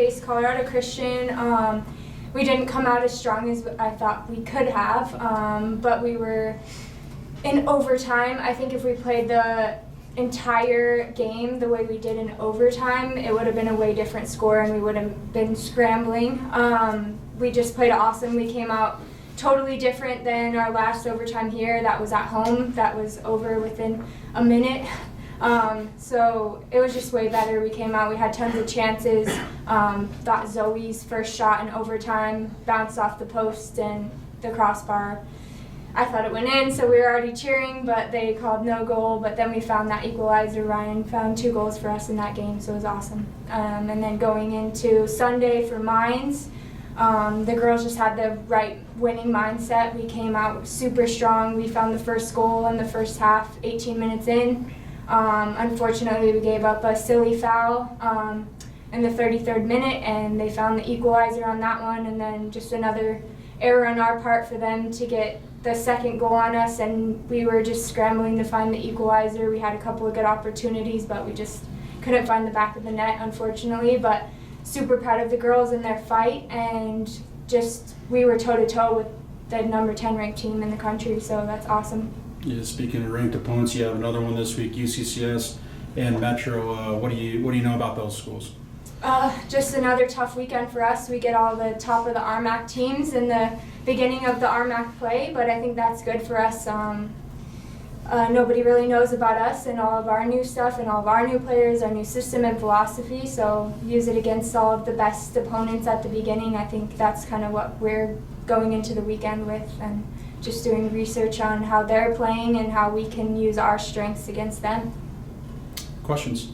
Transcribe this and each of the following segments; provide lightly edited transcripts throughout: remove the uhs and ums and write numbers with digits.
faced Colorado Christian. We didn't come out as strong as I thought we could have, but we were in overtime. I think if we played the entire game the way we did in overtime, it would have been a way different score and we would have been scrambling. We just played awesome. We came out totally different than our last overtime here. That was at home. That was over within a minute. So it was just way better. We came out, we had tons of chances. Thought Zoe's first shot in overtime bounced off the post and the crossbar. I thought it went in, so we were already cheering, but they called no goal. But then we found that equalizer. Ryan found 2 goals for us in that game, so it was awesome. And then going into Sunday for Mines, the girls just had the right winning mindset. We came out super strong. We found the first goal in the first half, 18 minutes in. Unfortunately, we gave up a silly foul in the 33rd minute, and they found the equalizer on that one, and then just another error on our part for them to get the second goal on us, and we were just scrambling to find the equalizer. We had a couple of good opportunities, but we just couldn't find the back of the net, unfortunately. But super proud of the girls and their fight, and just we were toe-to-toe with the number 10 ranked team in the country, so that's awesome. Yeah, speaking of ranked opponents, you have another one this week, UCCS and Metro. What do you know about those schools? Just another tough weekend for us. We get all the top of the RMAC teams in the beginning of the RMAC play, but I think that's good for us. Nobody really knows about us and all of our new stuff and all of our new players, our new system and philosophy, so use it against all of the best opponents at the beginning. I think that's kind of what we're going into the weekend with, and just doing research on how they're playing and how we can use our strengths against them. Questions?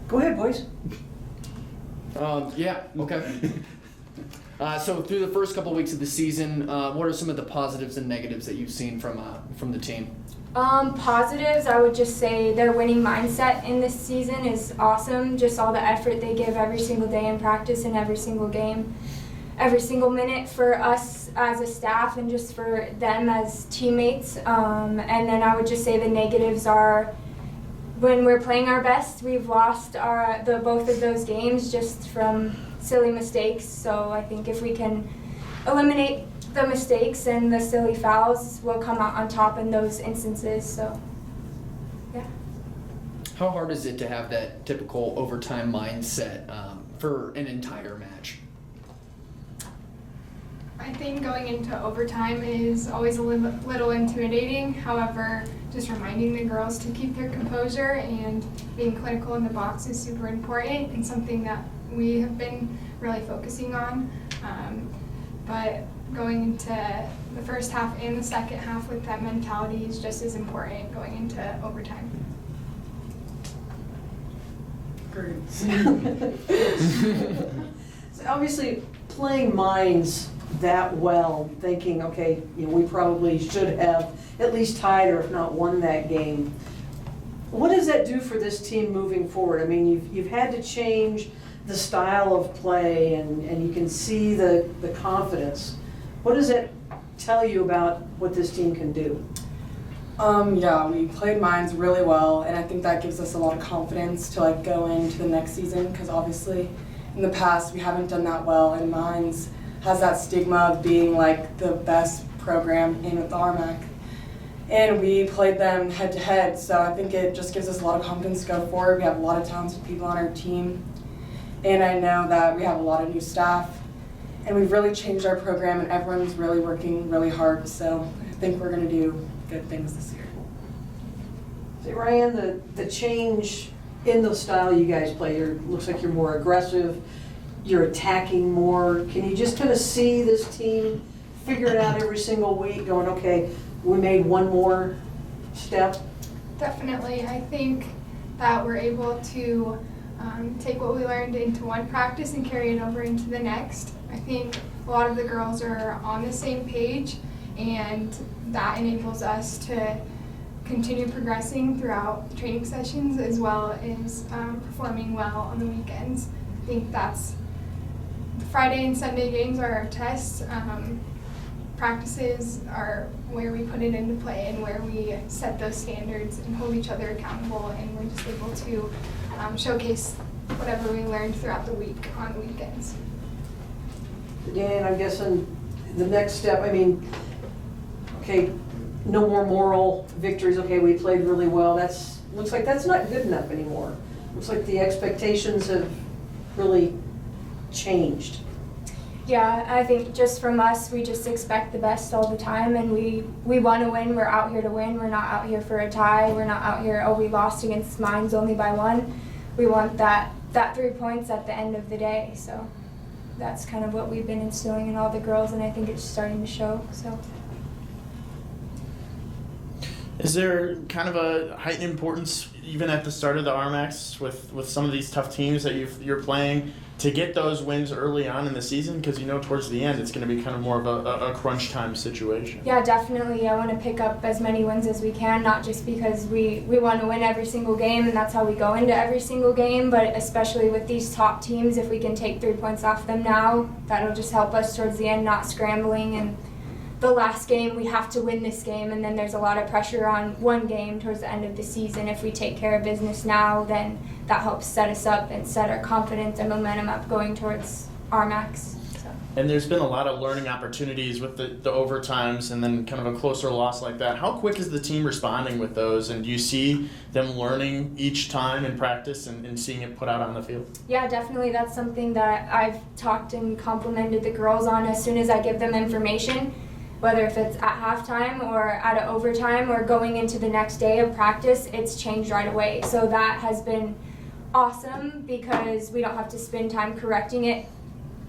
Go ahead, boys. Yeah, okay. So through the first couple of weeks of the season, what are some of the positives and negatives that you've seen from the team? Positives, I would just say their winning mindset in this season is awesome. Just all the effort they give every single day in practice and every single game, every single minute for us as a staff and just for them as teammates. And then I would just say the negatives are when we're playing our best, we've lost both of those games just from silly mistakes. So I think if we can eliminate the mistakes and the silly fouls, we'll come out on top in those instances. So, yeah. How hard is it to have that typical overtime mindset for an entire match? I think going into overtime is always a little intimidating. However, just reminding the girls to keep their composure and being clinical in the box is super important and something that we have been really focusing on. But going into the first half and the second half with that mentality is just as important going into overtime. Great. So obviously, playing Mines that well, thinking, okay, we probably should have at least tied or if not won that game. What does that do for this team moving forward? I mean, you've had to change the style of play, and you can see the confidence. What does that tell you about what this team can do? Yeah, we played Mines really well, and I think that gives us a lot of confidence to go into the next season, because obviously in the past we haven't done that well, and Mines has that stigma of being the best program in with the RMAC. And we played them head to head, so I think it just gives us a lot of confidence to go forward. We have a lot of talented people on our team, and I know that we have a lot of new staff, and we've really changed our program, and everyone's really working really hard, so I think we're going to do good things this year. Say, Ryanne, the change in the style you guys play, looks like you're more aggressive, you're attacking more. Can you just kind of see this team figure it out every single week, going, okay, we made one more step? Definitely. I think that we're able to take what we learned into one practice and carry it over into the next. I think a lot of the girls are on the same page, and that enables us to continue progressing throughout the training sessions as well as performing well on the weekends. I think that's the Friday and Sunday games are our tests. practices are where we put it into play and where we set those standards and hold each other accountable, and we're just able to showcase whatever we learned throughout the week on weekends. Dan, I'm guessing the next step, I mean, okay, no more moral victories. Okay, we played really well. Looks like that's not good enough anymore. Looks like the expectations have really changed. Yeah, I think just from us, we just expect the best all the time, and we want to win. We're out here to win. We're not out here for a tie. We're not out here, oh, we lost against Mines only by 1. We want that 3 points at the end of the day. So that's kind of what we've been instilling in all the girls, and I think it's starting to show. So. Is there kind of a heightened importance, even at the start of the RMAX, with some of these tough teams that you're playing, to get those wins early on in the season? Because you know towards the end it's going to be kind of more of a crunch time situation. Yeah, definitely. I want to pick up as many wins as we can, not just because we want to win every single game and that's how we go into every single game, but especially with these top teams, if we can take 3 points off them now, that'll just help us towards the end, not scrambling. And the last game, we have to win this game, and then there's a lot of pressure on one game towards the end of the season. If we take care of business now, then that helps set us up and set our confidence and momentum up going towards RMAX. So. And there's been a lot of learning opportunities with the overtimes and then kind of a closer loss like that. How quick is the team responding with those, and do you see them learning each time in practice and seeing it put out on the field? Yeah, definitely. That's something that I've talked and complimented the girls on as soon as I give them information. Whether if it's at halftime or at an overtime or going into the next day of practice, it's changed right away. So that has been awesome because we don't have to spend time correcting it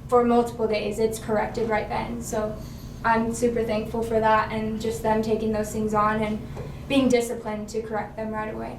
for multiple days. It's corrected right then. So I'm super thankful for that, and just them taking those things on and being disciplined to correct them right away.